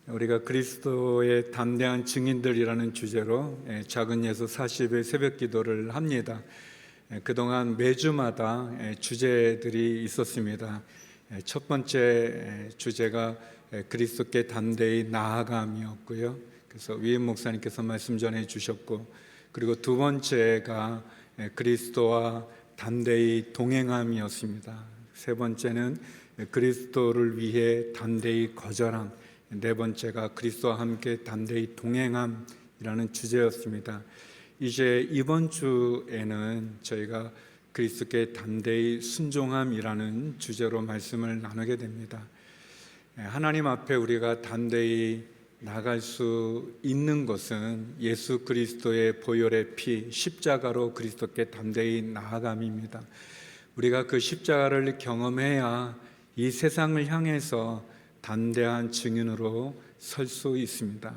우리가 그리스도의 담대한 증인들이라는 주제로 작은 예수 40일 새벽 기도를 합니다. 그동안 매주마다 주제들이 있었습니다. 첫 번째 주제가 그리스도께 담대히 나아감이었고요. 그래서 위임 목사님께서 말씀 전해 주셨고, 그리고 두 번째가 그리스도와 담대히 동행함이었습니다. 세 번째는 그리스도를 위해 담대히 거절함, 네 번째가 그리스도와 함께 담대히 동행함이라는 주제였습니다. 이제 이번 주에는 저희가 그리스도께 담대히 순종함이라는 주제로 말씀을 나누게 됩니다. 하나님 앞에 우리가 담대히 나갈 수 있는 것은 예수 그리스도의 보혈의 피, 십자가로 그리스도께 담대히 나아감입니다. 우리가 그 십자가를 경험해야 이 세상을 향해서 담대한 증인으로 설 수 있습니다.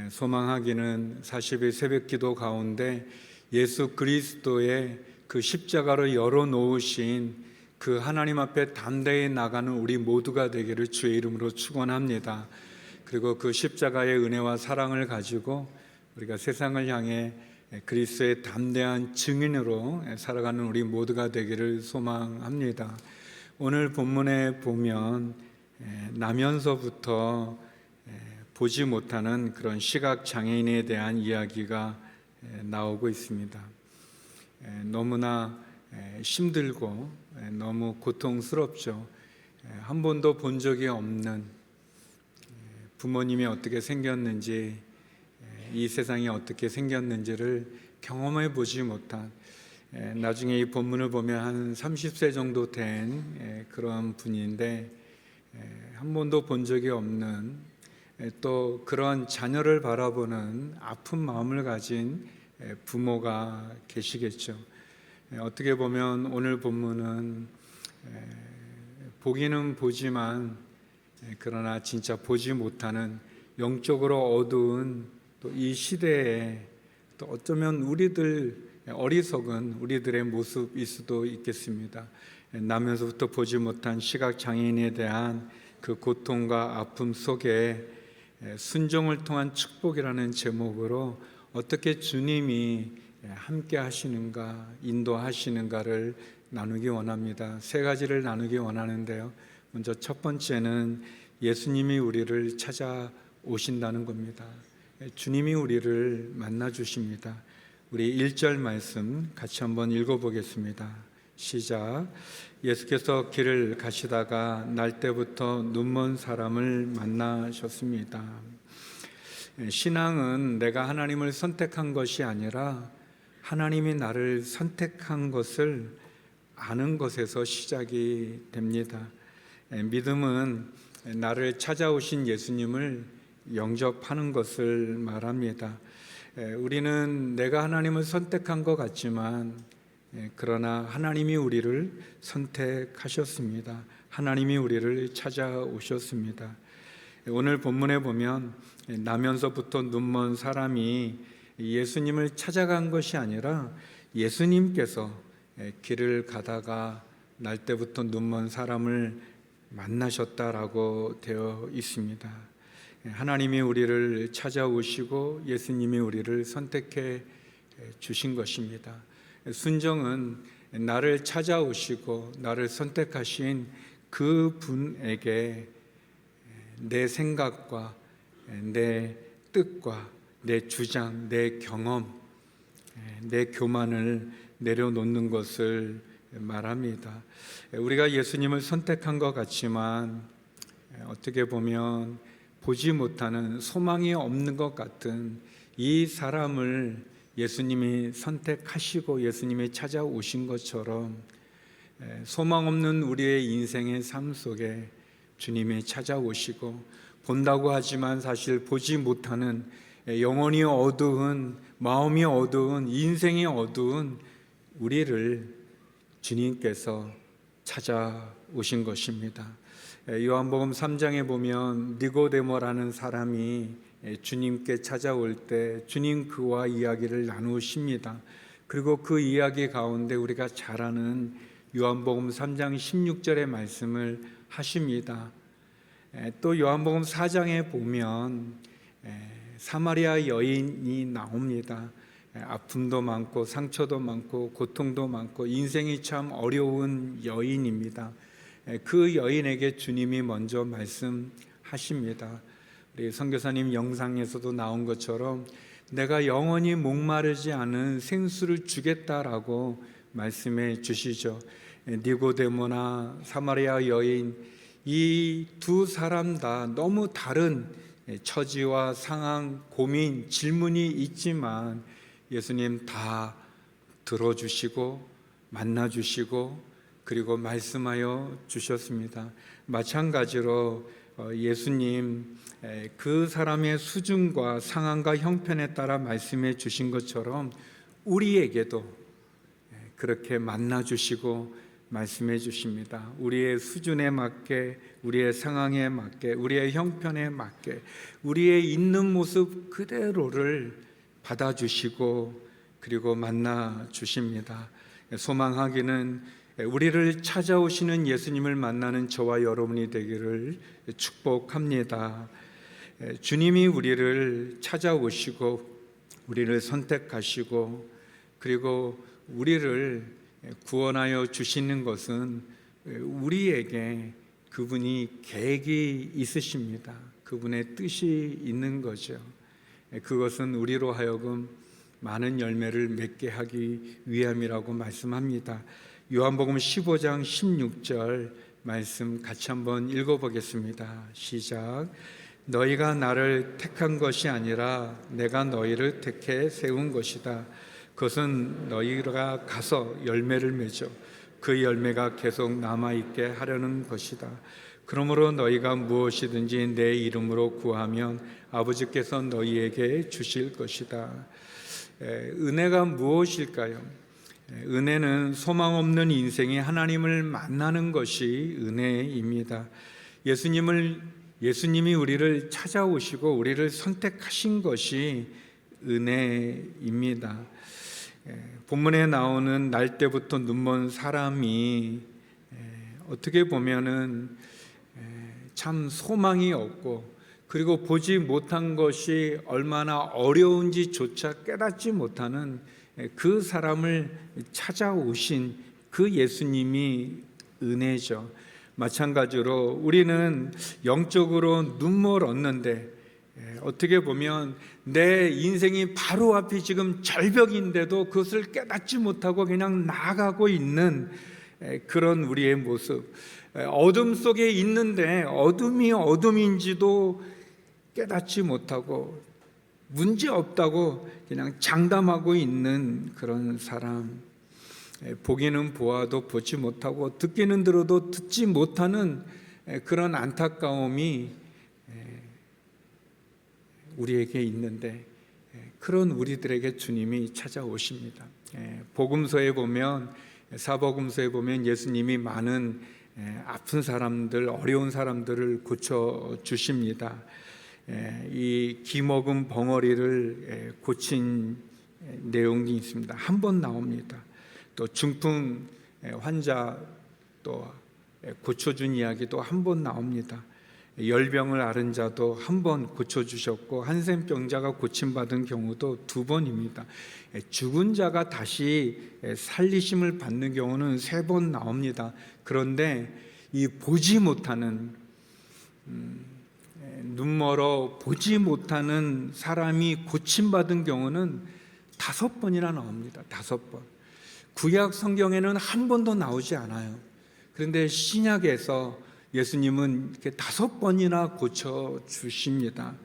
소망하기는 40일 새벽 기도 가운데 예수 그리스도의 그 십자가로 열어놓으신 그 하나님 앞에 담대히 나가는 우리 모두가 되기를 주의 이름으로 축원합니다. 그리고 그 십자가의 은혜와 사랑을 가지고 우리가 세상을 향해 그리스도의 담대한 증인으로 살아가는 우리 모두가 되기를 소망합니다. 오늘 본문에 보면 나면서부터 보지 못하는 그런 시각 장애인에 대한 이야기가 나오고 있습니다. 너무나 힘들고 너무 고통스럽죠. 한 번도 본 적이 없는 부모님이 어떻게 생겼는지, 이 세상이 어떻게 생겼는지를 경험해 보지 못한, 나중에 이 본문을 보면 한 30세 정도 된 그런 분인데 한 번도 본 적이 없는, 또 그런 자녀를 바라보는 아픈 마음을 가진 부모가 계시겠죠. 어떻게 보면 오늘 본문은 보기는 보지만 그러나 진짜 보지 못하는 영적으로 어두운 또 이 시대에 또 어쩌면 우리들 어리석은 우리들의 모습일 수도 있겠습니다. 나면서부터 보지 못한 시각장애인에 대한 그 고통과 아픔 속에 순종을 통한 축복이라는 제목으로 어떻게 주님이 함께 하시는가, 인도하시는가를 나누기 원합니다. 세 가지를 나누기 원하는데요. 먼저 첫 번째는 예수님이 우리를 찾아오신다는 겁니다. 주님이 우리를 만나 주십니다. 우리 1절 말씀 같이 한번 읽어보겠습니다. 시작. 예수께서 길을 가시다가 날 때부터 눈먼 사람을 만나셨습니다. 신앙은 내가 하나님을 선택한 것이 아니라 하나님이 나를 선택한 것을 아는 것에서 시작이 됩니다. 믿음은 나를 찾아오신 예수님을 영접하는 것을 말합니다. 우리는 내가 하나님을 선택한 것 같지만 그러나 하나님이 우리를 선택하셨습니다. 하나님이 우리를 찾아오셨습니다. 오늘 본문에 보면 나면서부터 눈먼 사람이 예수님을 찾아간 것이 아니라 예수님께서 길을 가다가 날 때부터 눈먼 사람을 만나셨다라고 되어 있습니다. 하나님이 우리를 찾아오시고 예수님이 우리를 선택해 주신 것입니다. 순종은 나를 찾아오시고 나를 선택하신 그 분에게 내 생각과 내 뜻과 내 주장, 내 경험, 내 교만을 내려놓는 것을 말합니다. 우리가 예수님을 선택한 것 같지만 어떻게 보면 보지 못하는, 소망이 없는 것 같은 이 사람을 예수님이 선택하시고 예수님이 찾아오신 것처럼 소망 없는 우리의 인생의 삶 속에 주님이 찾아오시고, 본다고 하지만 사실 보지 못하는 영혼이 어두운, 마음이 어두운, 인생이 어두운 우리를 주님께서 찾아오신 것입니다. 요한복음 3장에 보면 니고데모라는 사람이 주님께 찾아올 때 주님 그와 이야기를 나누십니다. 그리고 그 이야기 가운데 우리가 잘 아는 요한복음 3장 16절의 말씀을 하십니다. 또 요한복음 4장에 보면 사마리아 여인이 나옵니다. 아픔도 많고 상처도 많고 고통도 많고 인생이 참 어려운 여인입니다. 그 여인에게 주님이 먼저 말씀하십니다. 우리 선교사님 영상에서도 나온 것처럼 내가 영원히 목마르지 않은 생수를 주겠다라고 말씀해 주시죠. 니고데모나 사마리아 여인, 이 두 사람 다 너무 다른 처지와 상황, 고민, 질문이 있지만 예수님 다 들어주시고 만나주시고 그리고 말씀하여 주셨습니다. 마찬가지로 예수님 그 사람의 수준과 상황과 형편에 따라 말씀해 주신 것처럼 우리에게도 그렇게 만나주시고 말씀해 주십니다. 우리의 수준에 맞게, 우리의 상황에 맞게, 우리의 형편에 맞게 우리의 있는 모습 그대로를 받아주시고 그리고 만나 주십니다. 소망하기는 우리를 찾아오시는 예수님을 만나는 저와 여러분이 되기를 축복합니다. 주님이 우리를 찾아오시고 우리를 선택하시고 그리고 우리를 구원하여 주시는 것은 우리에게 그분이 계획이 있으십니다. 그분의 뜻이 있는 거죠. 그것은 우리로 하여금 많은 열매를 맺게 하기 위함이라고 말씀합니다. 요한복음 15장 16절 말씀 같이 한번 읽어보겠습니다. 시작. 너희가 나를 택한 것이 아니라 내가 너희를 택해 세운 것이다. 그것은 너희가 가서 열매를 맺어 그 열매가 계속 남아있게 하려는 것이다. 그러므로 너희가 무엇이든지 내 이름으로 구하면 아버지께서 너희에게 주실 것이다. 은혜가 무엇일까요? 은혜는 소망 없는 인생이 하나님을 만나는 것이 은혜입니다. 예수님이 우리를 찾아오시고 우리를 선택하신 것이 은혜입니다. 본문에 나오는 날 때부터 눈먼 사람이 어떻게 보면은 참 소망이 없고 그리고 보지 못한 것이 얼마나 어려운지조차 깨닫지 못하는 그 사람을 찾아오신 그 예수님이 은혜죠. 마찬가지로 우리는 영적으로 눈멀었는데 어떻게 보면 내 인생이 바로 앞이 지금 절벽인데도 그것을 깨닫지 못하고 그냥 나아가고 있는 그런 우리의 모습, 어둠 속에 있는데 어둠이 어둠인지도 깨닫지 못하고 문제없다고 그냥 장담하고 있는 그런 사람, 보기는 보아도 보지 못하고 듣기는 들어도 듣지 못하는 그런 안타까움이 우리에게 있는데 그런 우리들에게 주님이 찾아오십니다. 복음서에 보면, 사복음서에 보면 예수님이 많은 아픈 사람들, 어려운 사람들을 고쳐주십니다. 이 기먹은 벙어리를 고친 내용이 있습니다. 한 번 나옵니다. 또 중풍 환자 또 고쳐준 이야기도 한 번 나옵니다. 열병을 앓은 자도 한 번 고쳐주셨고 한센병자가 고침받은 경우도 2번입니다. 죽은 자가 다시 살리심을 받는 경우는 3번 나옵니다. 그런데 이 보지 못하는 눈멀어 보지 못하는 사람이 고침받은 경우는 5번이나 나옵니다. 5번. 구약 성경에는 한 번도 나오지 않아요. 그런데 신약에서 예수님은 이렇게 5번이나 고쳐주십니다.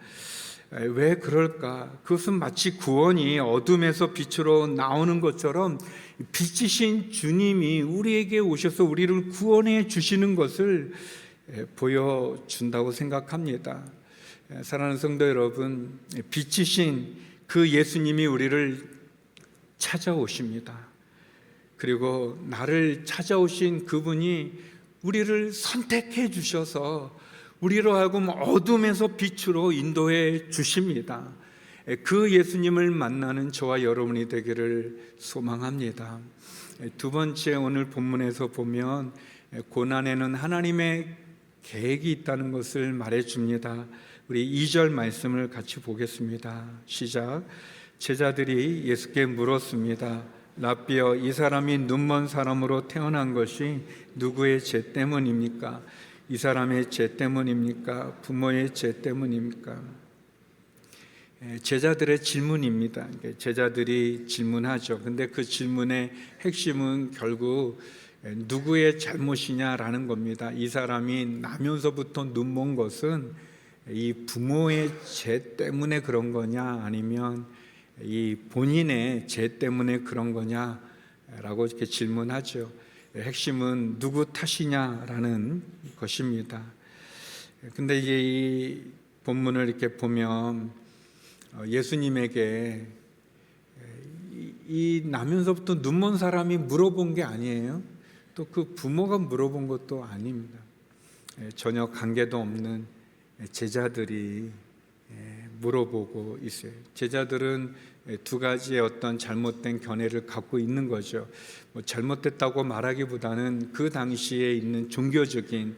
왜 그럴까? 그것은 마치 구원이 어둠에서 빛으로 나오는 것처럼 빛이신 주님이 우리에게 오셔서 우리를 구원해 주시는 것을 보여준다고 생각합니다. 사랑하는 성도 여러분, 빛이신 그 예수님이 우리를 찾아오십니다. 그리고 나를 찾아오신 그분이 우리를 선택해 주셔서 우리로 하여금 어둠에서 빛으로 인도해 주십니다. 그 예수님을 만나는 저와 여러분이 되기를 소망합니다. 2번째, 오늘 본문에서 보면 고난에는 하나님의 계획이 있다는 것을 말해줍니다. 우리 2절 말씀을 같이 보겠습니다. 시작. 제자들이 예수께 물었습니다. 라삐여, 이 사람이 눈먼 사람으로 태어난 것이 누구의 죄 때문입니까? 이 사람의 죄 때문입니까? 부모의 죄 때문입니까? 제자들의 질문입니다. 제자들이 질문하죠. 근데 그 질문의 핵심은 결국 누구의 잘못이냐라는 겁니다. 이 사람이 나면서부터 눈먼 것은 이 부모의 죄 때문에 그런 거냐, 아니면 이 본인의 죄 때문에 그런 거냐라고 이렇게 질문하죠. 핵심은 누구 탓이냐라는 것입니다. 근데 이제 이 본문을 이렇게 보면 예수님에게 이 나면서부터 눈먼 사람이 물어본 게 아니에요. 또 그 부모가 물어본 것도 아닙니다. 전혀 관계도 없는 제자들이 물어보고 있어요. 제자들은 두 가지의 어떤 잘못된 견해를 갖고 있는 거죠. 잘못됐다고 말하기보다는 그 당시에 있는 종교적인,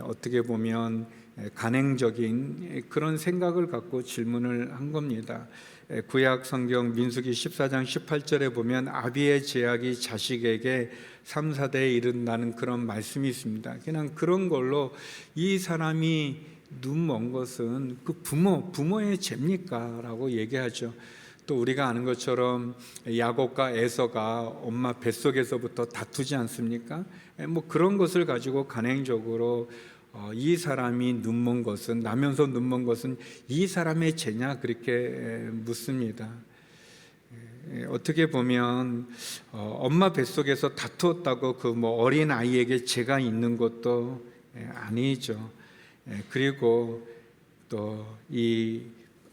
어떻게 보면 간행적인 그런 생각을 갖고 질문을 한 겁니다. 구약 성경 민수기 14장 18절에 보면 아비의 제약이 자식에게 3, 4대에 이른다는 그런 말씀이 있습니다. 그냥 그런 걸로 이 사람이 눈먼 것은 그 부모의 죄입니까? 라고 얘기하죠. 또 우리가 아는 것처럼 야곱과 에서가 엄마 뱃속에서부터 다투지 않습니까? 그런 것을 가지고 간행적으로 이 사람이 눈먼 것은, 나면서 눈먼 것은 이 사람의 죄냐, 그렇게 묻습니다. 어떻게 보면 엄마 뱃속에서 다투었다고 그 어린 아이에게 죄가 있는 것도 아니죠. 그리고 또 이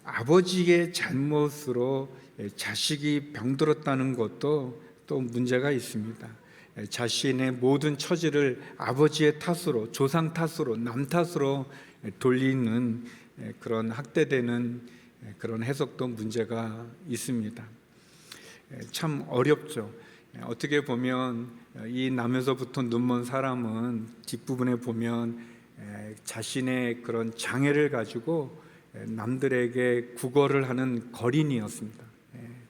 아버지의 잘못으로 자식이 병들었다는 것도 또 문제가 있습니다. 자신의 모든 처지를 아버지의 탓으로, 조상 탓으로, 남 탓으로 돌리는 그런 학대되는 그런 해석도 문제가 있습니다. 참 어렵죠. 어떻게 보면 이 나면서부터 눈먼 사람은 뒷부분에 보면 자신의 그런 장애를 가지고 남들에게 구걸을 하는 거린이었습니다.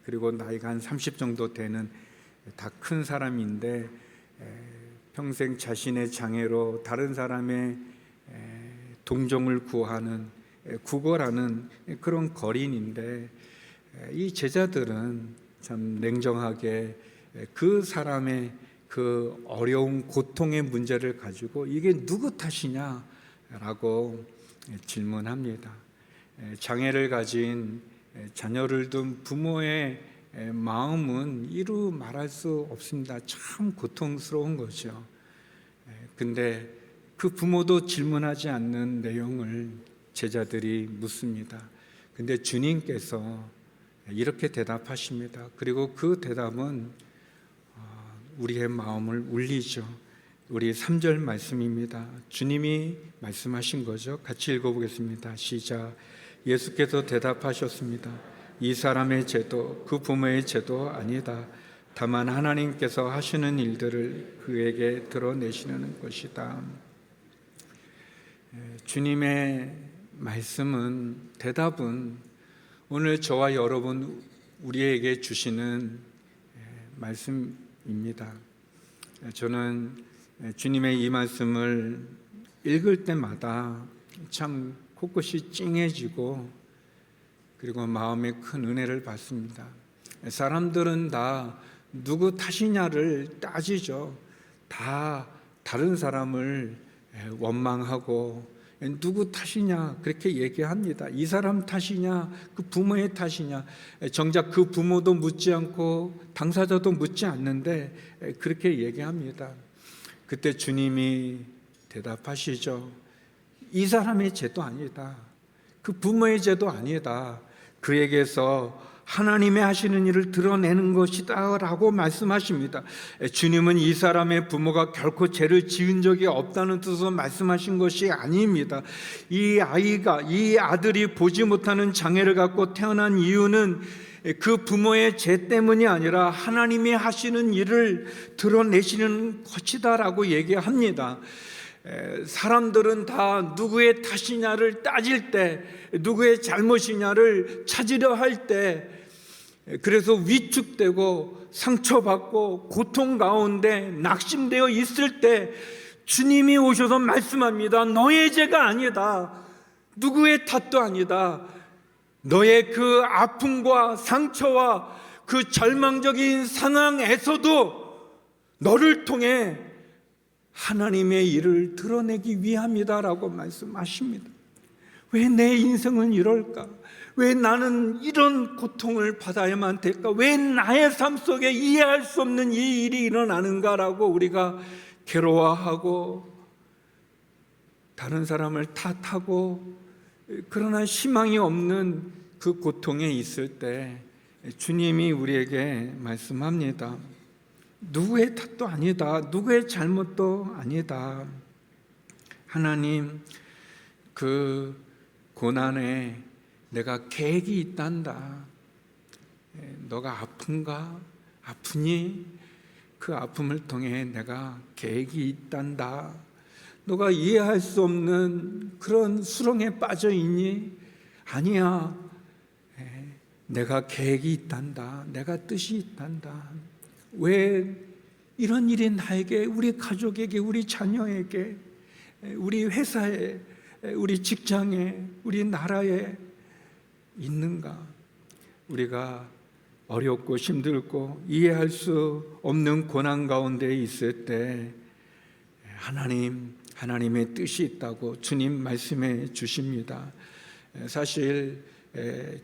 그리고 나이가 한 30 정도 되는 다 큰 사람인데 평생 자신의 장애로 다른 사람의 동정을 구하는, 구걸하는 그런 거린인데, 이 제자들은 참 냉정하게 그 사람의 그 어려운 고통의 문제를 가지고 이게 누구 탓이냐라고 질문합니다. 장애를 가진 자녀를 둔 부모의 마음은 이루 말할 수 없습니다. 참 고통스러운 거죠. 근데 그 부모도 질문하지 않는 내용을 제자들이 묻습니다. 근데 주님께서 이렇게 대답하십니다. 그리고 그 대답은 우리의 마음을 울리죠. 우리 3절 말씀입니다. 주님이 말씀하신 거죠. 같이 읽어보겠습니다. 시작. 예수께서 대답하셨습니다. 이 사람의 죄도 그 부모의 죄도 아니다. 다만 하나님께서 하시는 일들을 그에게 드러내시는 것이다. 주님의 말씀은, 대답은 오늘 저와 여러분 우리에게 주시는 말씀입니다. 저는 주님의 이 말씀을 읽을 때마다 참 코끝이 찡해지고, 그리고 마음에 큰 은혜를 받습니다. 사람들은 다 누구 탓이냐를 따지죠. 다 다른 사람을 원망하고 누구 탓이냐 그렇게 얘기합니다. 이 사람 탓이냐, 그 부모의 탓이냐. 정작 그 부모도 묻지 않고 당사자도 묻지 않는데 그렇게 얘기합니다. 그때 주님이 대답하시죠. 이 사람의 죄도 아니다. 그 부모의 죄도 아니다. 그에게서 하나님의 하시는 일을 드러내는 것이다 라고 말씀하십니다. 주님은 이 사람의 부모가 결코 죄를 지은 적이 없다는 뜻으로 말씀하신 것이 아닙니다. 이 아들이 보지 못하는 장애를 갖고 태어난 이유는 그 부모의 죄 때문이 아니라 하나님이 하시는 일을 드러내시는 것이다 라고 얘기합니다. 사람들은 다 누구의 탓이냐를 따질 때, 누구의 잘못이냐를 찾으려 할 때, 그래서 위축되고 상처받고 고통 가운데 낙심되어 있을 때 주님이 오셔서 말씀합니다. 너의 죄가 아니다. 누구의 탓도 아니다. 너의 그 아픔과 상처와 그 절망적인 상황에서도 너를 통해 하나님의 일을 드러내기 위함이다라고 말씀하십니다. 왜 내 인생은 이럴까? 왜 나는 이런 고통을 받아야만 될까? 왜 나의 삶 속에 이해할 수 없는 이 일이 일어나는가라고 우리가 괴로워하고 다른 사람을 탓하고, 그러나 희망이 없는 그 고통에 있을 때 주님이 우리에게 말씀합니다. 누구의 탓도 아니다. 누구의 잘못도 아니다. 하나님, 그 고난에 내가 계획이 있단다. 너가 아픈가? 아프니? 그 아픔을 통해 내가 계획이 있단다. 너가 이해할 수 없는 그런 수렁에 빠져 있니? 아니야. 내가 계획이 있단다. 내가 뜻이 있단다. 왜 이런 일이 나에게, 우리 가족에게, 우리 자녀에게, 우리 회사에, 우리 직장에, 우리 나라에 있는가? 우리가 어렵고 힘들고 이해할 수 없는 고난 가운데 있을 때 하나님의 뜻이 있다고 주님 말씀해 주십니다. 사실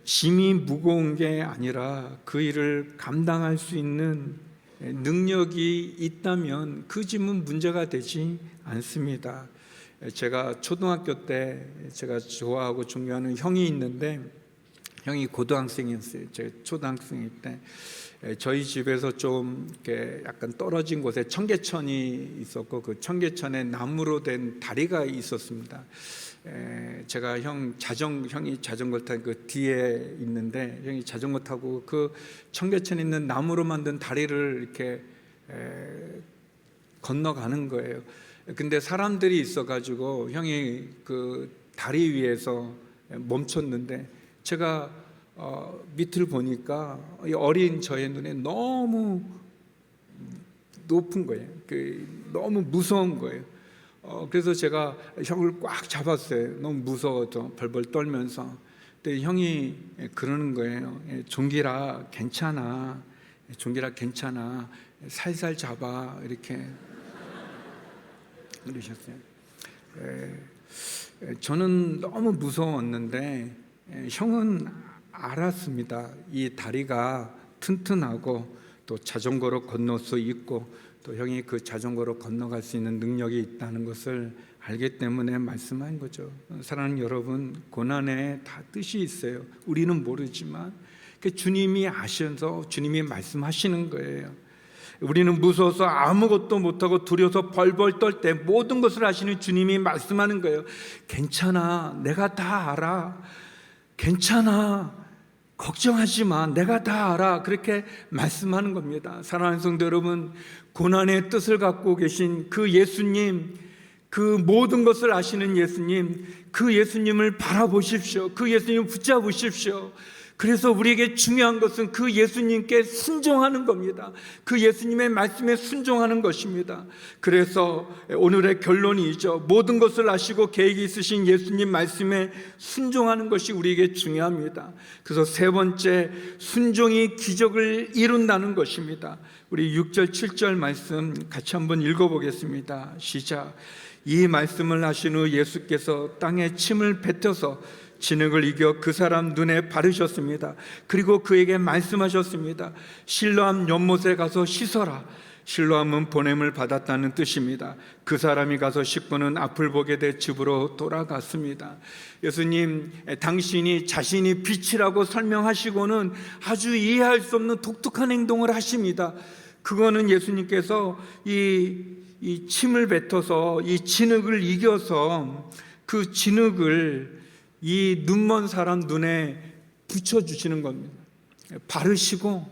짐이 무거운 게 아니라 그 일을 감당할 수 있는 능력이 있다면 그 짐은 문제가 되지 않습니다. 제가 초등학교 때 제가 좋아하고 존경하는 형이 있는데, 형이 고등학생이었어요. 제가 초등학생일 때 저희 집에서 좀 이렇게 약간 떨어진 곳에 청계천이 있었고, 그 청계천에 나무로 된 다리가 있었습니다. 제가 형이 자전거 탄 그 뒤에 있는데, 형이 자전거 타고 그 청계천에 있는 나무로 만든 다리를 이렇게 건너가는 거예요. 근데 사람들이 있어가지고 형이 그 다리 위에서 멈췄는데, 제가 밑을 보니까 어린 저의 눈에 너무 높은 거예요. 너무 무서운 거예요. 그래서 제가 형을 꽉 잡았어요. 너무 무서워서 벌벌 떨면서. 근데 형이 그러는 거예요. 종길아 괜찮아. 종길아 괜찮아. 살살 잡아. 이렇게 그러셨어요. 저는 너무 무서웠는데 형은 알았습니다. 이 다리가 튼튼하고 또 자전거로 건널 수 있고, 또 형이 그 자전거로 건너갈 수 있는 능력이 있다는 것을 알기 때문에 말씀한 거죠. 사랑하는 여러분, 고난에 다 뜻이 있어요. 우리는 모르지만 주님이 아셔서 주님이 말씀하시는 거예요. 우리는 무서워서 아무것도 못하고 두려워서 벌벌 떨 때 모든 것을 아시는 주님이 말씀하는 거예요. 괜찮아, 내가 다 알아. 괜찮아, 걱정하지 마, 내가 다 알아. 그렇게 말씀하는 겁니다. 사랑하는 성도 여러분, 고난의 뜻을 갖고 계신 그 예수님, 그 모든 것을 아시는 예수님, 그 예수님을 바라보십시오. 그 예수님을 붙잡으십시오. 그래서 우리에게 중요한 것은 그 예수님께 순종하는 겁니다. 그 예수님의 말씀에 순종하는 것입니다. 그래서 오늘의 결론이죠. 모든 것을 아시고 계획이 있으신 예수님 말씀에 순종하는 것이 우리에게 중요합니다. 그래서 세 번째, 순종이 기적을 이룬다는 것입니다. 우리 6절 7절 말씀 같이 한번 읽어보겠습니다. 시작. 이 말씀을 하신 후 예수께서 땅에 침을 뱉어서 진흙을 이겨 그 사람 눈에 바르셨습니다. 그리고 그에게 말씀하셨습니다. 실로암 연못에 가서 씻어라. 실로암은 보냄을 받았다는 뜻입니다. 그 사람이 가서 씻고는 앞을 보게 돼 집으로 돌아갔습니다. 예수님, 당신이 자신이 빛이라고 설명하시고는 아주 이해할 수 없는 독특한 행동을 하십니다. 그거는 예수님께서 이 침을 뱉어서 이 진흙을 이겨서 그 진흙을 이 눈먼 사람 눈에 붙여주시는 겁니다. 바르시고,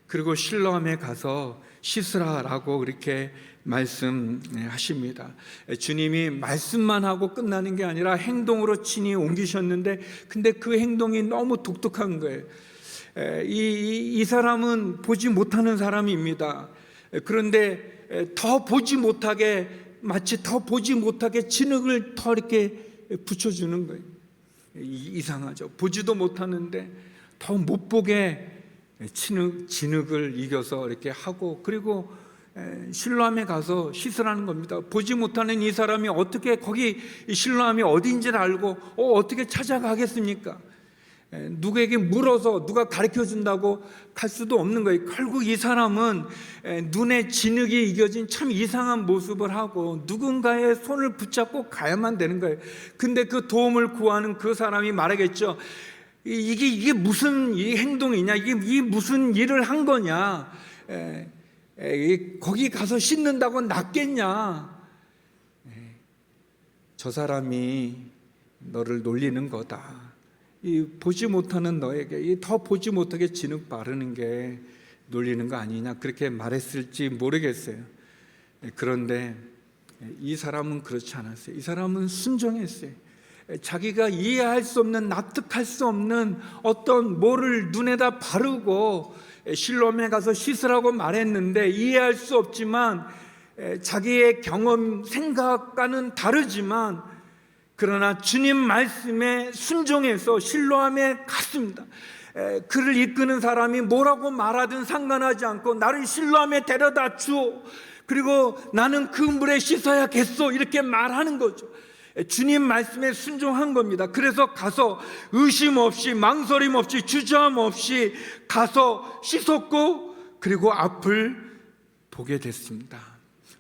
그리고 실로암에 가서 씻으라라고 그렇게 말씀하십니다. 주님이 말씀만 하고 끝나는 게 아니라 행동으로 친히 옮기셨는데, 근데 그 행동이 너무 독특한 거예요. 이 사람은 보지 못하는 사람입니다. 그런데 더 보지 못하게, 마치 더 보지 못하게 진흙을 더 이렇게 붙여주는 거예요. 이상하죠. 보지도 못하는데 더 못 보게 진흙을 이겨서 이렇게 하고, 그리고 실로암에 가서 씻으라는 겁니다. 보지 못하는 이 사람이 어떻게 거기 실로암이 어딘지를 알고 어떻게 찾아가겠습니까? 누구에게 물어서 누가 가르쳐 준다고 갈 수도 없는 거예요. 결국 이 사람은 눈에 진흙이 이겨진 참 이상한 모습을 하고 누군가의 손을 붙잡고 가야만 되는 거예요. 근데 그 도움을 구하는 그 사람이 말하겠죠. 이게 무슨 이 행동이냐? 이게 무슨 일을 한 거냐? 거기 가서 씻는다고 낫겠냐? 저 사람이 너를 놀리는 거다. 이 보지 못하는 너에게 이 더 보지 못하게 진흙 바르는 게 놀리는 거 아니냐, 그렇게 말했을지 모르겠어요. 그런데 이 사람은 그렇지 않았어요. 이 사람은 순종했어요. 자기가 이해할 수 없는, 납득할 수 없는 어떤 뭐를 눈에다 바르고 실로암에 가서 씻으라고 말했는데, 이해할 수 없지만 자기의 경험, 생각과는 다르지만 그러나 주님 말씀에 순종해서 실로암에 갔습니다. 그를 이끄는 사람이 뭐라고 말하든 상관하지 않고 나를 실로암에 데려다 주오, 그리고 나는 그 물에 씻어야겠소, 이렇게 말하는 거죠. 주님 말씀에 순종한 겁니다. 그래서 가서 의심 없이, 망설임 없이, 주저함 없이 가서 씻었고, 그리고 앞을 보게 됐습니다.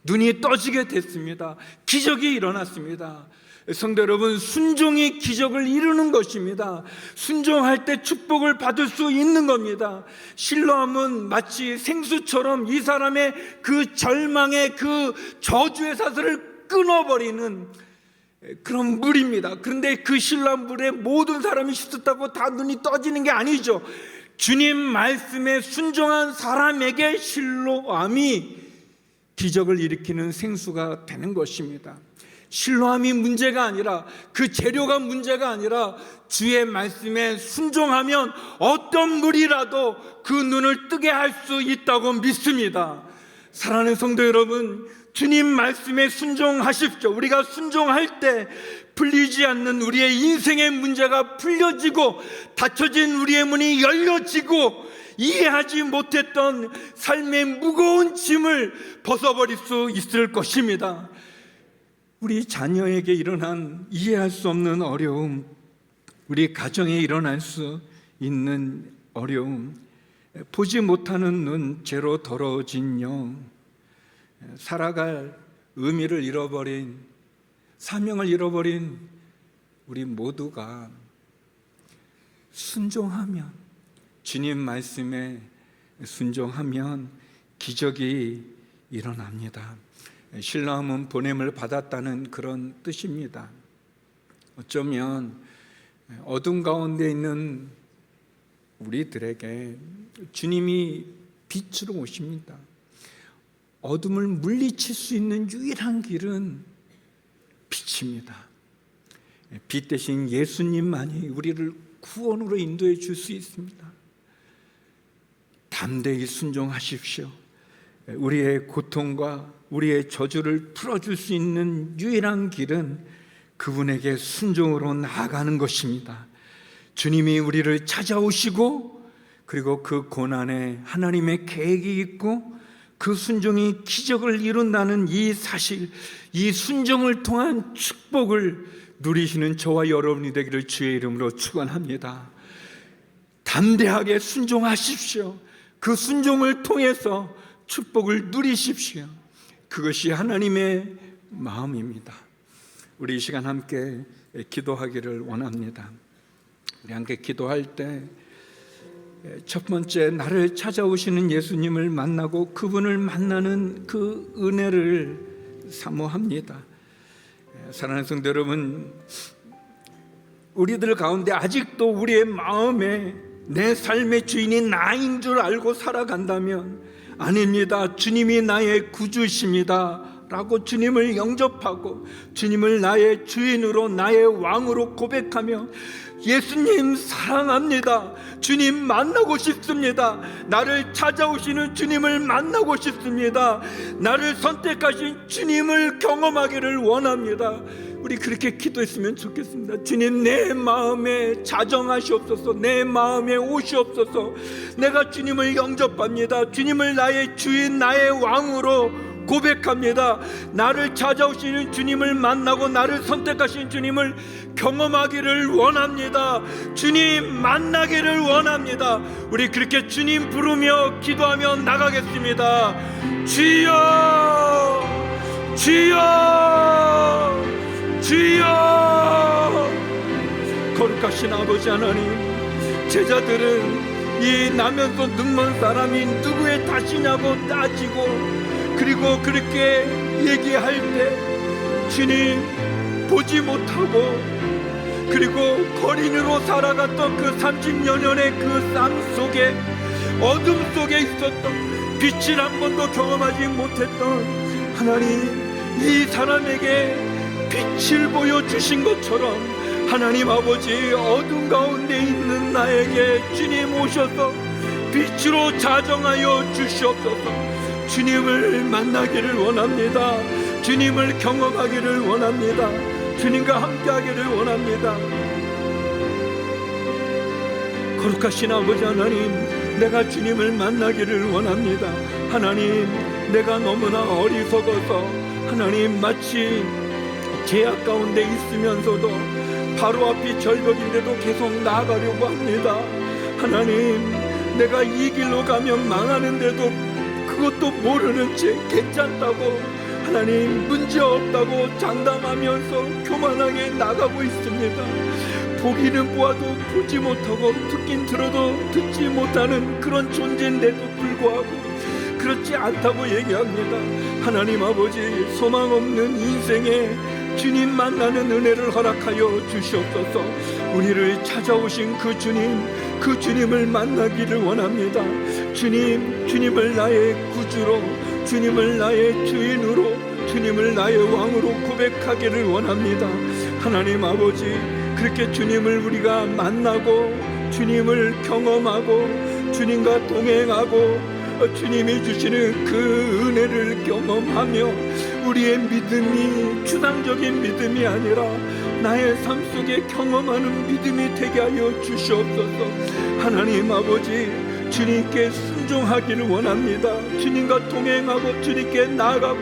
눈이 떠지게 됐습니다. 기적이 일어났습니다. 성도 여러분, 순종이 기적을 이루는 것입니다. 순종할 때 축복을 받을 수 있는 겁니다. 실로암은 마치 생수처럼 이 사람의 그 절망의 그 저주의 사슬을 끊어버리는 그런 물입니다. 그런데 그 실로암 물에 모든 사람이 씻었다고 다 눈이 떠지는 게 아니죠. 주님 말씀에 순종한 사람에게 실로암이 기적을 일으키는 생수가 되는 것입니다. 실로암이 문제가 아니라, 그 재료가 문제가 아니라 주의 말씀에 순종하면 어떤 물이라도 그 눈을 뜨게 할 수 있다고 믿습니다. 사랑하는 성도 여러분, 주님 말씀에 순종하십시오. 우리가 순종할 때 풀리지 않는 우리의 인생의 문제가 풀려지고, 닫혀진 우리의 문이 열려지고, 이해하지 못했던 삶의 무거운 짐을 벗어버릴 수 있을 것입니다. 우리 자녀에게 일어난 이해할 수 없는 어려움, 우리 가정에 일어날 수 있는 어려움, 보지 못하는 눈, 죄로 더러워진 영, 살아갈 의미를 잃어버린, 사명을 잃어버린 우리 모두가 순종하면, 주님 말씀에 순종하면 기적이 일어납니다. 실로암은 보냄을 받았다는 그런 뜻입니다. 어쩌면 어둠 가운데 있는 우리들에게 주님이 빛으로 오십니다. 어둠을 물리칠 수 있는 유일한 길은 빛입니다. 빛 대신 예수님만이 우리를 구원으로 인도해 줄 수 있습니다. 담대히 순종하십시오. 우리의 고통과 우리의 저주를 풀어줄 수 있는 유일한 길은 그분에게 순종으로 나아가는 것입니다. 주님이 우리를 찾아오시고, 그리고 그 고난에 하나님의 계획이 있고 그 순종이 기적을 이룬다는 이 사실, 이 순종을 통한 축복을 누리시는 저와 여러분이 되기를 주의 이름으로 축원합니다. 담대하게 순종하십시오. 그 순종을 통해서 축복을 누리십시오. 그것이 하나님의 마음입니다. 우리 이 시간 함께 기도하기를 원합니다. 우리 함께 기도할 때 첫 번째, 나를 찾아오시는 예수님을 만나고 그분을 만나는 그 은혜를 사모합니다. 사랑하는 성도 여러분, 우리들 가운데 아직도 우리의 마음에 내 삶의 주인이 나인 줄 알고 살아간다면, 아닙니다. 주님이 나의 구주이십니다 라고 주님을 영접하고 주님을 나의 주인으로 나의 왕으로 고백하며 예수님 사랑합니다. 주님 만나고 싶습니다. 나를 찾아오시는 주님을 만나고 싶습니다. 나를 선택하신 주님을 경험하기를 원합니다. 우리 그렇게 기도했으면 좋겠습니다. 주님, 내 마음에 자정하시옵소서. 내 마음에 오시옵소서. 내가 주님을 영접합니다. 주님을 나의 주인, 나의 왕으로 고백합니다. 나를 찾아오시는 주님을 만나고 나를 선택하신 주님을 경험하기를 원합니다. 주님 만나기를 원합니다. 우리 그렇게 주님 부르며 기도하며 나가겠습니다. 주여, 주여, 주여. 거룩하신 아버지 하나님, 제자들은 이 나면서 눈먼 사람이 누구의 탓이냐고 따지고 그리고 그렇게 얘기할 때 주님 보지 못하고 그리고 거린으로 살아갔던 그 30여 년의 그 삶 속에 어둠 속에 있었던 빛을 한 번도 경험하지 못했던 하나님, 이 사람에게 빛을 보여주신 것처럼 하나님 아버지, 어둠 가운데 있는 나에게 주님 오셔서 빛으로 자정하여 주시옵소서. 주님을 만나기를 원합니다. 주님을 경험하기를 원합니다. 주님과 함께하기를 원합니다. 거룩하신 아버지 하나님, 내가 주님을 만나기를 원합니다. 하나님, 내가 너무나 어리석어서 하나님 마치 제약 가운데 있으면서도 바로 앞이 절벽인데도 계속 나아가려고 합니다. 하나님, 내가 이 길로 가면 망하는데도 그것도 모르는 채 괜찮다고 하나님 문제없다고 장담하면서 교만하게 나가고 있습니다. 보기는 보아도 보지 못하고 듣긴 들어도 듣지 못하는 그런 존재인데도 불구하고 그렇지 않다고 얘기합니다. 하나님 아버지, 소망 없는 인생에 주님 만나는 은혜를 허락하여 주시옵소서. 우리를 찾아오신 그 주님을 만나기를 원합니다. 주님을 나의 구주로, 주님을 나의 주인으로, 주님을 나의 왕으로 고백하기를 원합니다. 하나님 아버지, 그렇게 주님을 우리가 만나고 주님을 경험하고 주님과 동행하고 주님이 주시는 그 은혜를 경험하며 우리의 믿음이 추상적인 믿음이 아니라 나의 삶 속에 경험하는 믿음이 되게 하여 주시옵소서. 하나님 아버지, 주님께 순종하기를 원합니다. 주님과 동행하고 주님께 나아가고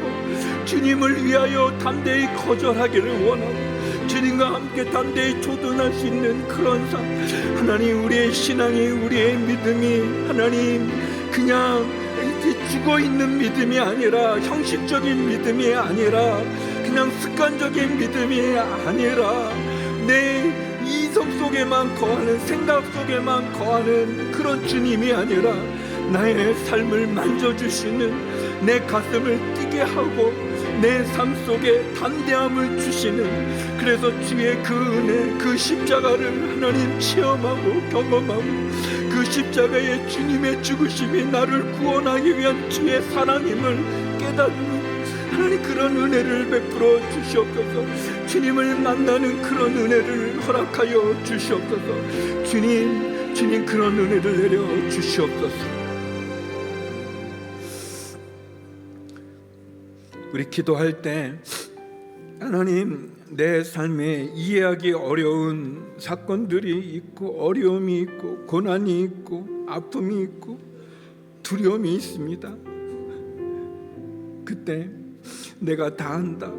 주님을 위하여 담대히 거절하기를 원하고 주님과 함께 담대히 조둔할 수 있는 그런 삶. 하나님, 우리의 신앙이, 우리의 믿음이 하나님 그냥 죽어있는 믿음이 아니라, 형식적인 믿음이 아니라, 그냥 습관적인 믿음이 아니라 내 이성 속에만 거하는, 생각 속에만 거하는 그런 주님이 아니라 나의 삶을 만져주시는, 내 가슴을 뛰게 하고 내 삶 속에 담대함을 주시는, 그래서 주의 그 은혜, 그 십자가를 하나님 체험하고 경험하고 그 십자가의 주님의 죽으심이 나를 구원하기 위한 주의 사랑임을 깨닫는 하나님, 그런 은혜를 베풀어 주시옵소서. 주님을 만나는 그런 은혜를 허락하여 주시옵소서. 주님 그런 은혜를 내려 주시옵소서. 우리 기도할 때 하나님, 내 삶에 이해하기 어려운 사건들이 있고 어려움이 있고 고난이 있고 아픔이 있고 두려움이 있습니다. 그때 내가 다 한다,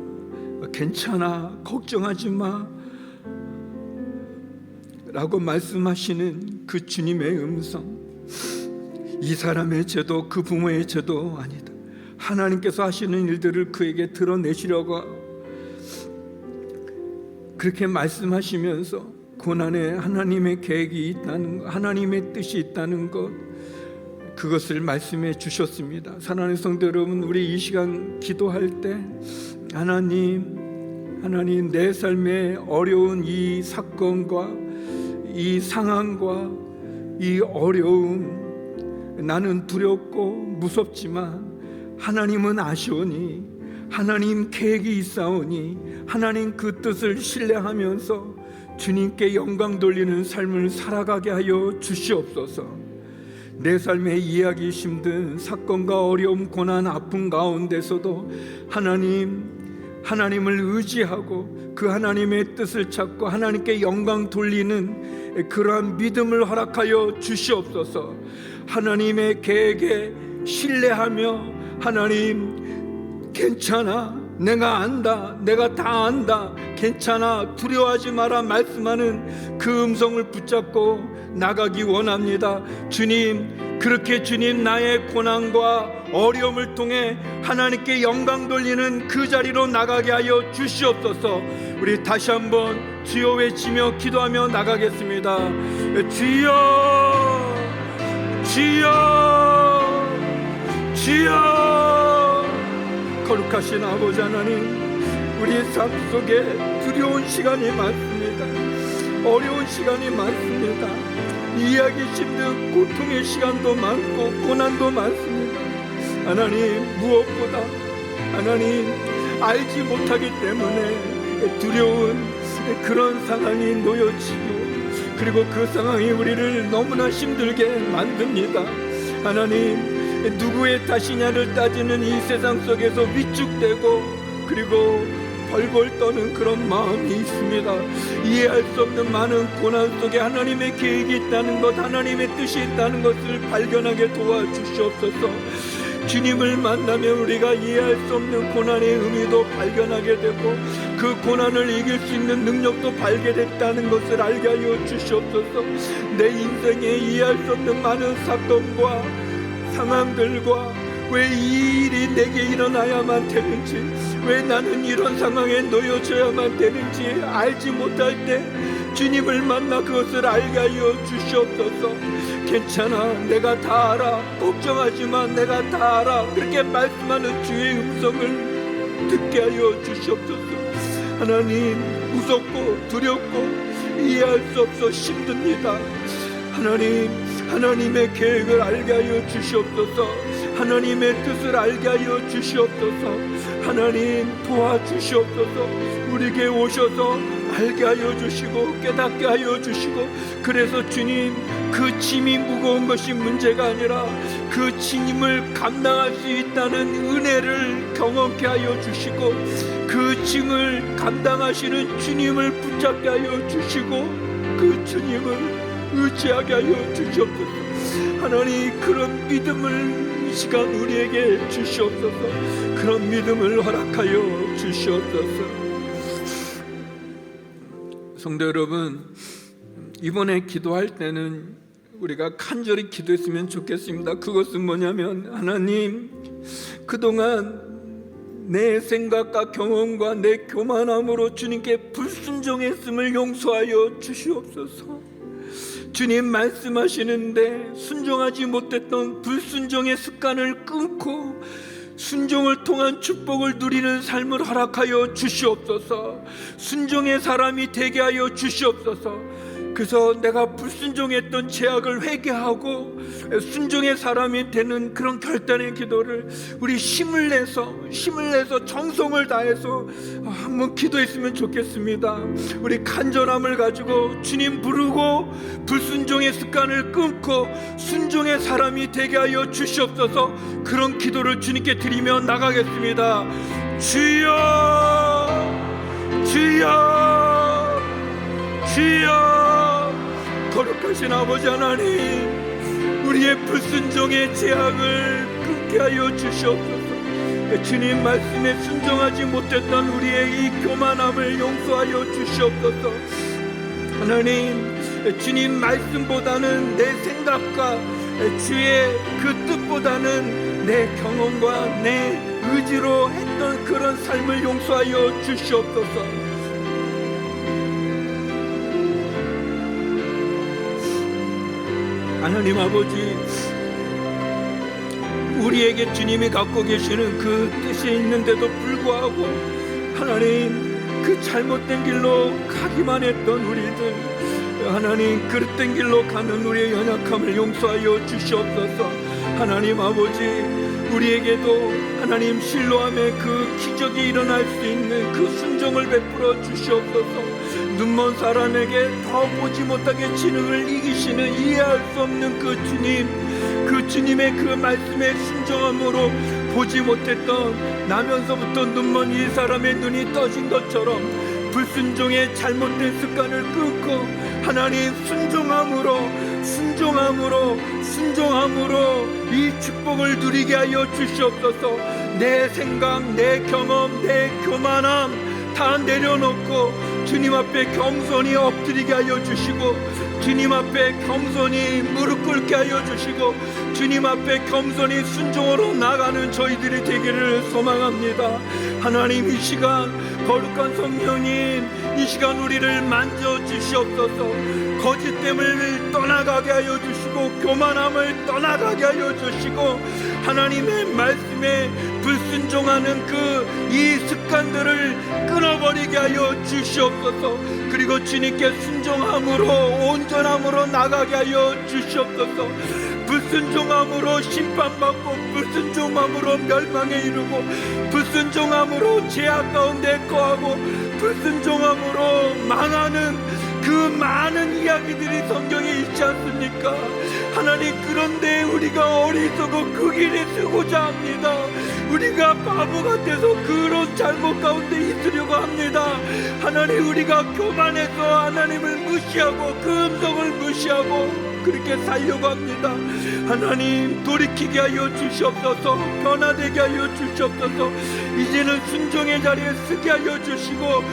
괜찮아, 걱정하지 마 라고 말씀하시는 그 주님의 음성, 이 사람의 죄도 그 부모의 죄도 아니다. 하나님께서 하시는 일들을 그에게 드러내시려고 그렇게 말씀하시면서 고난에 하나님의 계획이 있다는 것, 하나님의 뜻이 있다는 것, 그것을 말씀해 주셨습니다. 사랑하는 성도 여러분, 우리 이 시간 기도할 때 하나님 내 삶의 어려운 이 사건과 이 상황과 이 어려움, 나는 두렵고 무섭지만 하나님은 아시오니, 하나님 계획이 있사오니 하나님 그 뜻을 신뢰하면서 주님께 영광 돌리는 삶을 살아가게 하여 주시옵소서. 내 삶에 이해하기 힘든 사건과 어려움, 고난, 아픔 가운데서도 하나님을 의지하고 그 하나님의 뜻을 찾고 하나님께 영광 돌리는 그러한 믿음을 허락하여 주시옵소서. 하나님의 계획에 신뢰하며 하나님 괜찮아, 내가 안다, 내가 다 안다, 괜찮아, 두려워하지 마라 말씀하는 그 음성을 붙잡고 나가기 원합니다. 주님, 그렇게 주님 나의 고난과 어려움을 통해 하나님께 영광 돌리는 그 자리로 나가게 하여 주시옵소서. 우리 다시 한번 주여 외치며 기도하며 나가겠습니다. 주여, 주여, 주여. 거룩하신 아버지 하나님, 우리 삶 속에 두려운 시간이 많습니다. 어려운 시간이 많습니다. 이해하기 힘든 고통의 시간도 많고 고난도 많습니다. 하나님, 무엇보다 하나님 알지 못하기 때문에 두려운 그런 상황이 놓여지고, 그리고 그 상황이 우리를 너무나 힘들게 만듭니다. 하나님, 누구의 탓이냐를 따지는 이 세상 속에서 위축되고 그리고 벌벌 떠는 그런 마음이 있습니다. 이해할 수 없는 많은 고난 속에 하나님의 계획이 있다는 것, 하나님의 뜻이 있다는 것을 발견하게 도와주시옵소서. 주님을 만나면 우리가 이해할 수 없는 고난의 의미도 발견하게 되고 그 고난을 이길 수 있는 능력도 발견했다는 것을 알게 하여 주시옵소서. 내 인생에 이해할 수 없는 많은 사건과 상황들과 왜 이 일이 내게 일어나야만 되는지, 왜 나는 이런 상황에 놓여져야만 되는지 알지 못할 때 주님을 만나 그것을 알게 하여 주시옵소서. 괜찮아, 내가 다 알아, 걱정하지마, 내가 다 알아, 그렇게 말씀하는 주의 음성을 듣게 하여 주시옵소서. 하나님, 무섭고 두렵고 이해할 수 없어 힘듭니다. 하나님, 하나님의 계획을 알게 하여 주시옵소서. 하나님의 뜻을 알게 하여 주시옵소서. 하나님, 도와주시옵소서. 우리에게 오셔서 알게 하여 주시고 깨닫게 하여 주시고, 그래서 주님, 그 짐이 무거운 것이 문제가 아니라 그 짐을 감당할 수 있다는 은혜를 경험케 하여 주시고, 그 짐을 감당하시는 주님을 붙잡게 하여 주시고, 그 주님을 의지하게 하여 주시옵소서. 하나님, 그런 믿음을 이 시간 우리에게 주시옵소서. 그런 믿음을 허락하여 주시옵소서. 성도 여러분, 이번에 기도할 때는 우리가 간절히 기도했으면 좋겠습니다. 그것은 뭐냐면, 하나님, 그동안 내 생각과 경험과 내 교만함으로 주님께 불순종했음을 용서하여 주시옵소서. 주님 말씀하시는데 순종하지 못했던 불순종의 습관을 끊고 순종을 통한 축복을 누리는 삶을 허락하여 주시옵소서. 순종의 사람이 되게 하여 주시옵소서. 그래서 내가 불순종했던 죄악을 회개하고 순종의 사람이 되는 그런 결단의 기도를 우리 힘을 내서 정성을 다해서 한번 기도했으면 좋겠습니다. 우리 간절함을 가지고 주님 부르고 불순종의 습관을 끊고 순종의 사람이 되게 하여 주시옵소서. 그런 기도를 주님께 드리며 나가겠습니다. 주여, 주여, 주여. 거룩하신 아버지 하나님, 우리의 불순종의 제약을 끊게 하여 주시옵소서. 주님 말씀에 순종하지 못했던 우리의 이 교만함을 용서하여 주시옵소서. 하나님, 주님 말씀보다는 내 생각과 주의 그 뜻보다는 내 경험과 내 의지로 했던 그런 삶을 용서하여 주시옵소서. 하나님 아버지, 우리에게 주님이 갖고 계시는 그 뜻이 있는데도 불구하고 하나님, 그 잘못된 길로 가기만 했던 우리들, 하나님 그릇된 길로 가는 우리의 연약함을 용서하여 주시옵소서. 하나님 아버지, 우리에게도 하나님 실로암의 그 기적이 일어날 수 있는 그 순종을 베풀어 주시옵소서. 눈먼 사람에게 더 보지 못하게 지능을 이기시는 이해할 수 없는 그 주님, 그 주님의 그 말씀에 순종함으로 보지 못했던 나면서부터 눈먼 이 사람의 눈이 떠진 것처럼 불순종의 잘못된 습관을 끊고 하나님 순종함으로 이 축복을 누리게 하여 주시옵소서. 내 생각, 내 경험, 내 교만함 다 내려놓고 주님 앞에 겸손히 엎드리게 하여 주시고, 주님 앞에 겸손히 무릎 꿇게 하여 주시고, 주님 앞에 겸손히 순종으로 나가는 저희들이 되기를 소망합니다. 하나님, 이 시간 거룩한 성령님, 이 시간 우리를 만져주시옵소서. 거짓됨을 떠나가게 하여 주시고, 교만함을 떠나가게 하여 주시고, 하나님의 말씀에 불순종하는 그 이 습관들을 끊어버리게 하여 주시옵소서. 그리고 주님께 순종함으로 온전함으로 나가게 하여 주시옵소서. 불순종함으로 심판받고, 불순종함으로 멸망에 이르고, 불순종함으로 죄악 가운데 거하고, 불순종함으로 망하는 그 많은 이야기들이 성경에 있지 않습니까? 하나님, 그런데 우리가 어리석어 그 길에 서고자 합니다. 우리가 바보 같아서 그런 잘못 가운데 있으려고 합니다. 하나님, 우리가 교만해서 하나님을 무시하고 그 음성을 무시하고 그렇게 살려고 합니다. 하나님, 돌이키게 하여 주시옵소서. 변화되게 하여 주시옵소서. 이제는 순종의 자리에 서게 하여 주시고,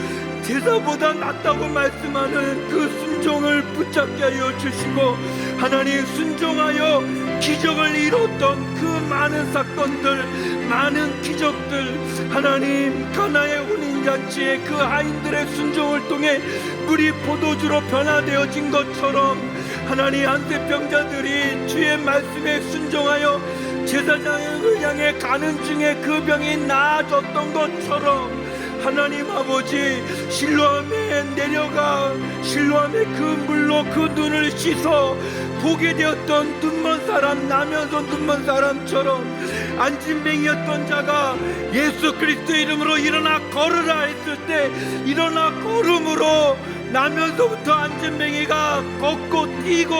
제사보다 낫다고 말씀하는 그 순종을 붙잡게 하여 주시고, 하나님, 순종하여 기적을 이뤘던 그 많은 사건들, 많은 기적들, 하나님, 가나의 혼인잔치에 그 아인들의 순종을 통해 물이 포도주로 변화되어진 것처럼, 하나님, 한세병자들이 주의 말씀에 순종하여 제사장을 향해 가는 중에 그 병이 나아졌던 것처럼, 하나님 아버지, 실로암에 내려가 실로암의 그 물로 그 눈을 씻어 보게 되었던 눈먼 사람, 나면서 눈먼 사람처럼 안진뱅이였던 자가 예수 그리스도의 이름으로 일어나 걸으라 했을 때 일어나 걸음으로 나면서부터 안진뱅이가 걷고 뛰고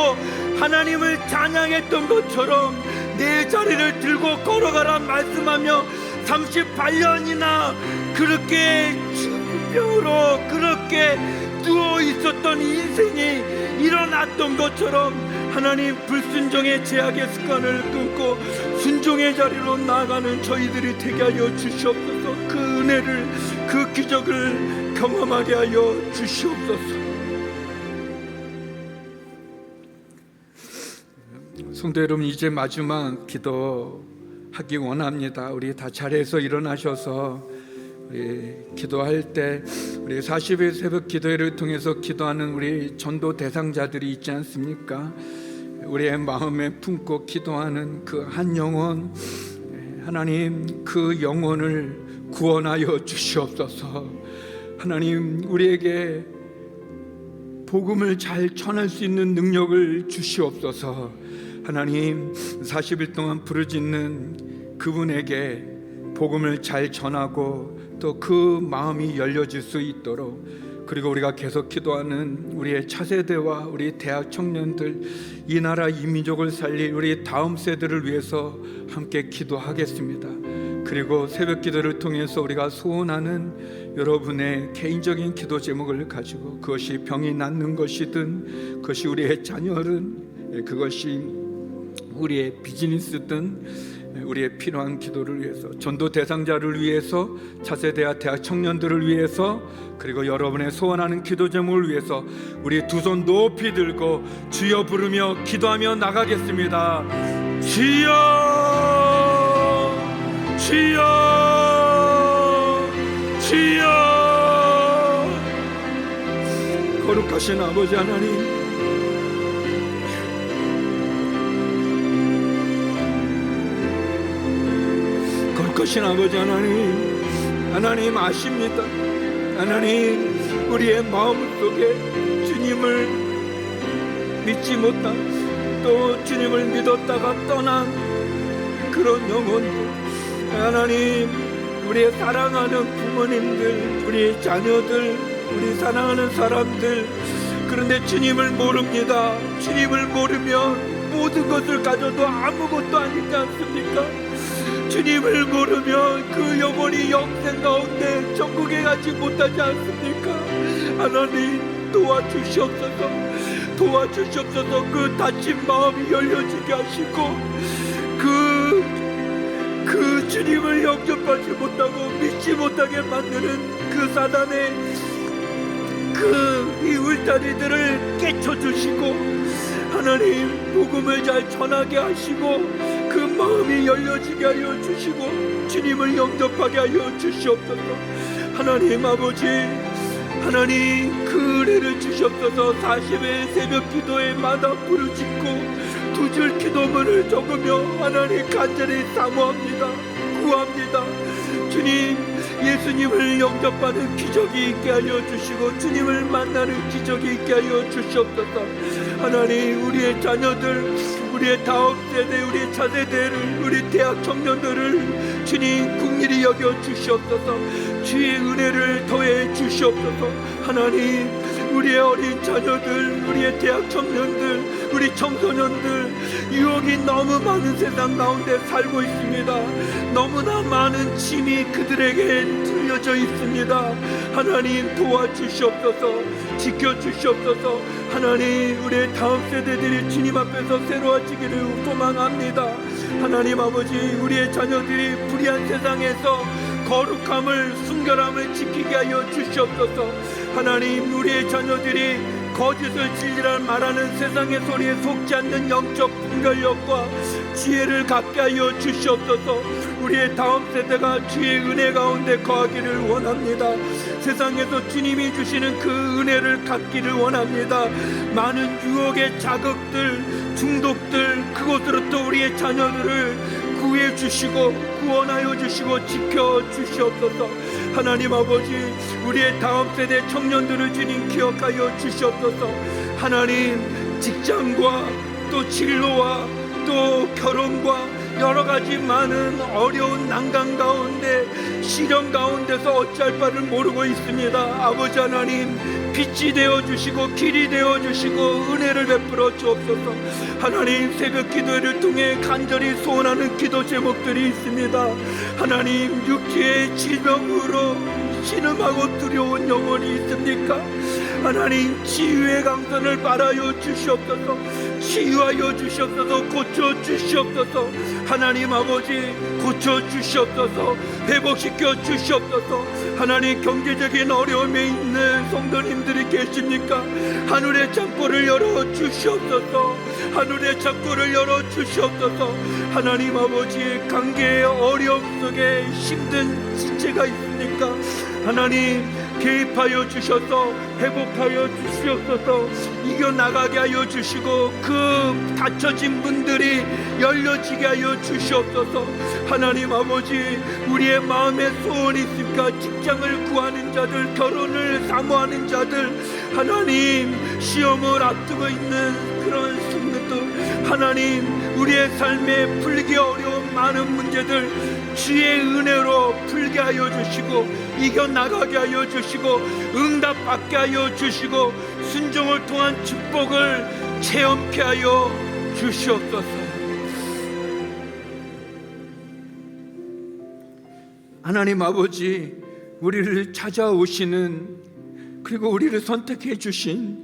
하나님을 찬양했던 것처럼 내 자리를 들고 걸어가라 말씀하며 38년이나 그렇게 질병으로 그렇게 누워 있었던 인생이 일어났던 것처럼, 하나님, 불순종의 죄악의 습관을 끊고 순종의 자리로 나아가는 저희들이 되게 하여 주시옵소서. 그 은혜를, 그 기적을 경험하게 하여 주시옵소서. 성도 여러분, 이제 마지막 기도하기 원합니다. 우리 다 자리에서 일어나셔서 우리 기도할 때 우리 40일 새벽 기도회를 통해서 기도하는 우리 전도 대상자들이 있지 않습니까? 우리의 마음에 품고 기도하는 그 한 영혼, 하나님, 그 영혼을 구원하여 주시옵소서. 하나님, 우리에게 복음을 잘 전할 수 있는 능력을 주시옵소서. 하나님, 40일 동안 부르짖는 그분에게 복음을 잘 전하고 또 그 마음이 열려질 수 있도록, 그리고 우리가 계속 기도하는 우리의 차세대와 우리 대학 청년들, 이 나라 이 민족을 살릴 우리 다음 세대를 위해서 함께 기도하겠습니다. 그리고 새벽 기도를 통해서 우리가 소원하는 여러분의 개인적인 기도 제목을 가지고, 그것이 병이 낫는 것이든, 그것이 우리의 자녀든, 그것이 우리의 비즈니스든, 우리의 필요한 기도를 위해서, 전도 대상자를 위해서, 차세대와 대학 청년들을 위해서, 그리고 여러분의 소원하는 기도 제목을 위해서 우리 두 손 높이 들고 주여 부르며 기도하며 나가겠습니다. 주여, 주여, 주여. 거룩하신 아버지 하나님, 거룩하신 아버지 하나님, 하나님 아십니다. 하나님, 우리의 마음속에 주님을 믿지 못한, 또 주님을 믿었다가 떠난 그런 영혼들, 하나님, 우리의 사랑하는 부모님들, 우리의 자녀들, 우리 사랑하는 사람들, 그런데 주님을 모릅니다. 주님을 모르면 모든 것을 가져도 아무것도 아니지 않습니까? 주님을 모르면 그 영혼이 영생 가운데 천국에 가지 못하지 않습니까? 하나님, 도와주시옵소서. 도와주시옵소서. 그 다친 마음이 열려지게 하시고, 그 주님을 영접하지 못하고 믿지 못하게 만드는 그 사단의 이 울타리들을 깨쳐주시고, 하나님, 복음을 잘 전하게 하시고 그 마음이 열려지게 하여 주시고 주님을 영접하게 하여 주시옵소서. 하나님 아버지, 하나님, 그 은혜를 주시옵소서. 40일 새벽 기도에 마다 부르짖고 두 줄 기도문을 적으며 하나님 간절히 사모합니다. 구합니다. 주님, 예수님을 영접하는 기적이 있게 하여 주시고 주님을 만나는 기적이 있게 하여 주시옵소서. 하나님, 우리의 자녀들, 우리의 다음 세대, 우리의 차세대를, 우리 대학 청년들을 주님 긍휼히 여겨 주시옵소서. 주의 은혜를 더해 주시옵소서. 하나님, 우리의 어린 자녀들, 우리의 대학 청년들, 우리 청소년들, 유혹이 너무 많은 세상 가운데 살고 있습니다. 너무나 많은 짐이 그들에게 들려져 있습니다. 하나님, 도와주시옵소서. 지켜주시옵소서. 하나님, 우리의 다음 세대들이 주님 앞에서 새로워지기를 소망합니다. 하나님 아버지, 우리의 자녀들이 불의한 세상에서 거룩함을, 순결함을 지키게 하여 주시옵소서. 하나님, 우리의 자녀들이 거짓을 진리라 말하는 세상의 소리에 속지 않는 영적 분별력과 지혜를 갖게 하여 주시옵소서. 우리의 다음 세대가 주의 은혜 가운데 거하기를 원합니다. 세상에서 주님이 주시는 그 은혜를 갖기를 원합니다. 많은 유혹의 자극들, 중독들, 그것으로부터 우리의 자녀들을 구해 주시고 구원하여 주시고 지켜 주시옵소서. 하나님 아버지, 우리의 다음 세대 청년들을 주님 기억하여 주시옵소서. 하나님, 직장과 또 진로와 또 결혼과 여러 가지 많은 어려운 난간 가운데, 시련 가운데서 어찌할 바를 모르고 있습니다. 아버지 하나님, 빛이 되어주시고 길이 되어주시고 은혜를 베풀어 주옵소서. 하나님, 새벽 기도회를 통해 간절히 소원하는 기도 제목들이 있습니다. 하나님, 육체의 질병으로 신음하고 두려운 영혼이 있습니까? 하나님, 치유의 강선을 바라여 주시옵소서. 치유하여 주시옵소서. 고쳐 주시옵소서. 하나님 아버지, 고쳐 주시옵소서. 회복시켜 주시옵소서. 하나님, 경제적인 어려움에 있는 성도님들이 계십니까? 하늘의 창고를 열어 주시옵소서. 하늘의 창고를 열어 주시옵소서. 하나님 아버지, 관계의 어려움 속에 힘든 지체가 있습니까? 하나님, 개입하여 주셔서 회복하여 주시옵소서. 이겨나가게 하여 주시고 그 닫혀진 분들이 열려지게 하여 주시옵소서. 하나님 아버지, 우리의 마음에 소원이 있습니까? 직장을 구하는 자들, 결혼을 사모하는 자들, 하나님, 시험을 앞두고 있는 그런 성도들, 하나님, 우리의 삶에 풀기 어려운 많은 문제들 주의 은혜로 풀게 하여 주시고 이겨나가게 하여 주시고 응답받게 하여 주시고 순종을 통한 축복을 체험케 하여 주시옵소서. 하나님 아버지, 우리를 찾아오시는, 그리고 우리를 선택해 주신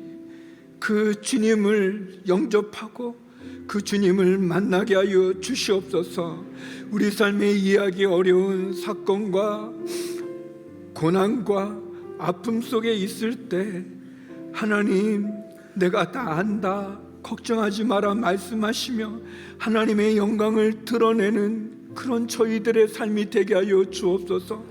그 주님을 영접하고 그 주님을 만나게 하여 주시옵소서. 우리 삶에 이해하기 어려운 사건과 고난과 아픔 속에 있을 때 하나님, 내가 다 안다, 걱정하지 마라 말씀하시며 하나님의 영광을 드러내는 그런 저희들의 삶이 되게 하여 주옵소서.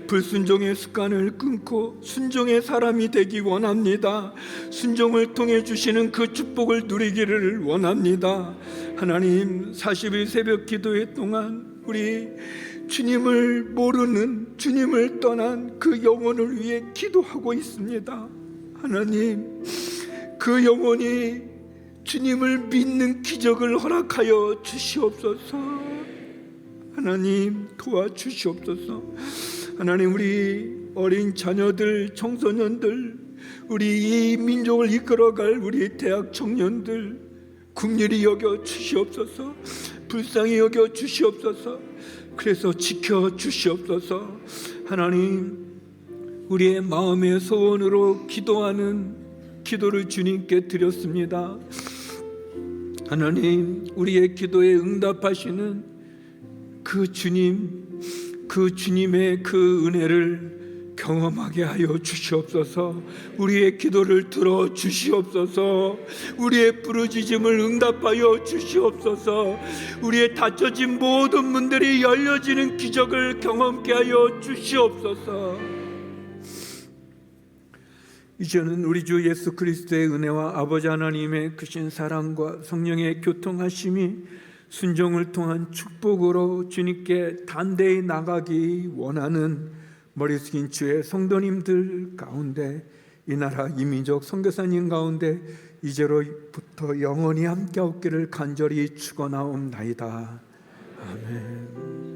불순종의 습관을 끊고 순종의 사람이 되기 원합니다. 순종을 통해 주시는 그 축복을 누리기를 원합니다. 하나님, 40일 새벽 기도회 동안 우리 주님을 모르는, 주님을 떠난 그 영혼을 위해 기도하고 있습니다. 하나님, 그 영혼이 주님을 믿는 기적을 허락하여 주시옵소서. 하나님 도와주시옵소서. 하나님, 우리 어린 자녀들, 청소년들, 우리 이 민족을 이끌어갈 우리 대학 청년들 긍휼히 여겨 주시옵소서. 불쌍히 여겨 주시옵소서. 그래서 지켜 주시옵소서. 하나님, 우리의 마음의 소원으로 기도하는 기도를 주님께 드렸습니다. 하나님, 우리의 기도에 응답하시는 그 주님, 그 주님의 그 은혜를 경험하게 하여 주시옵소서. 우리의 기도를 들어 주시옵소서. 우리의 부르짖음을 응답하여 주시옵소서. 우리의 닫혀진 모든 문들이 열려지는 기적을 경험케 하여 주시옵소서. 이제는 우리 주 예수 그리스도의 은혜와 아버지 하나님의 크신 사랑과 성령의 교통하심이 순종을 통한 축복으로 주님께 단대히 나가기 원하는 머리 숙인 주의 성도님들 가운데, 이 나라 이민족 선교사님 가운데 이제로부터 영원히 함께 없기를 간절히 축원하옵나이다. 아멘.